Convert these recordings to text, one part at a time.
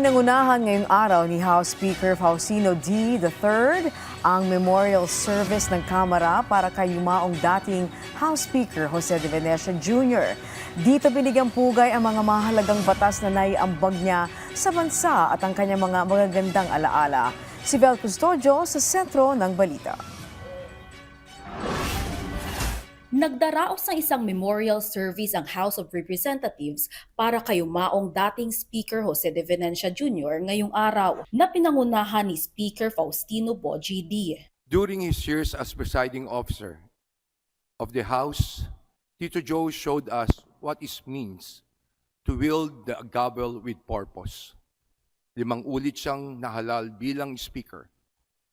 Pinangunahan ngayong araw ni House Speaker Faustino D. III ang memorial service ng Kamara para kay yumaong dating House Speaker Jose de Venecia Jr. Dito binigyang pugay ang mga mahalagang batas na naiambag niya sa bansa at ang kanyang mga magagandang alaala. Si Vel Custodio sa sentro ng balita. Nagdaraos ng isang memorial service ang House of Representatives para kay yumaong dating Speaker Jose de Venecia Jr. ngayong araw na pinangunahan ni Speaker Faustino Boji D. During his years as presiding officer of the House, Tito Joe showed us what it means to wield the gavel with purpose. 5 ulit siyang nahalal bilang speaker,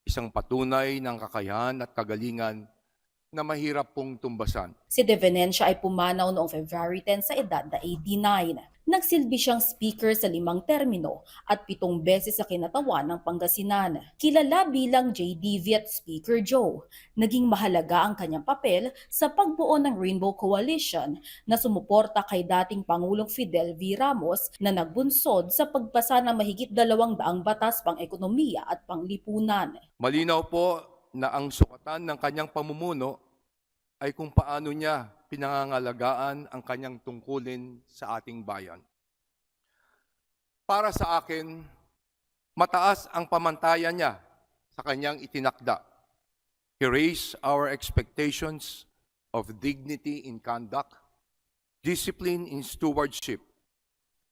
isang patunay ng kakayahan at kagalingan na mahirap pong tumbasan. Si de Venecia ay pumanaw noong February 10 sa edad na 89. Nagsilbi siyang speaker sa 5 termino at 7 beses sa kinatawan ng Pangasinan. Kilala bilang JD Viet Speaker Joe, naging mahalaga ang kanyang papel sa pagbuo ng Rainbow Coalition na sumuporta kay dating Pangulong Fidel V. Ramos na nagbunsod sa pagpasa ng mahigit 200 batas pang-ekonomiya at panglipunan. Malinaw po na ang sukatan ng kanyang pamumuno ay kung paano niya pinangangalagaan ang kanyang tungkulin sa ating bayan. Para sa akin, mataas ang pamantayan niya sa kanyang itinakda. He raised our expectations of dignity in conduct, discipline in stewardship,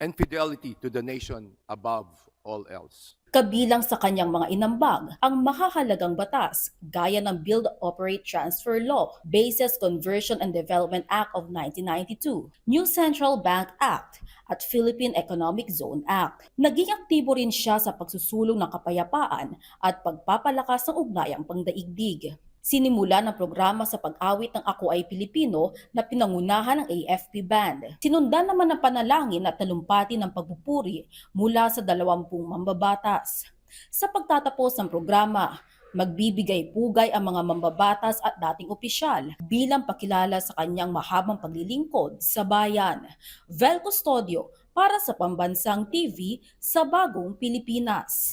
and fidelity to the nation above all else. Kabilang sa kanyang mga inambag ang mahahalagang batas gaya ng Build, Operate, Transfer Law, Bases Conversion and Development Act of 1992, New Central Bank Act at Philippine Economic Zone Act. Naging aktibo rin siya sa pagsusulong ng kapayapaan at pagpapalakas ng ugnayang pangdaigdig. Sinimula ng programa sa pag-awit ng Ako ay Pilipino na pinangunahan ng AFP Band. Sinundan naman ng panalangin at talumpati ng pagpupuri mula sa 20 mambabatas. Sa pagtatapos ng programa, magbibigay pugay ang mga mambabatas at dating opisyal bilang pakilala sa kanyang mahabang paglilingkod sa bayan. Vel Custodio para sa Pambansang TV sa Bagong Pilipinas.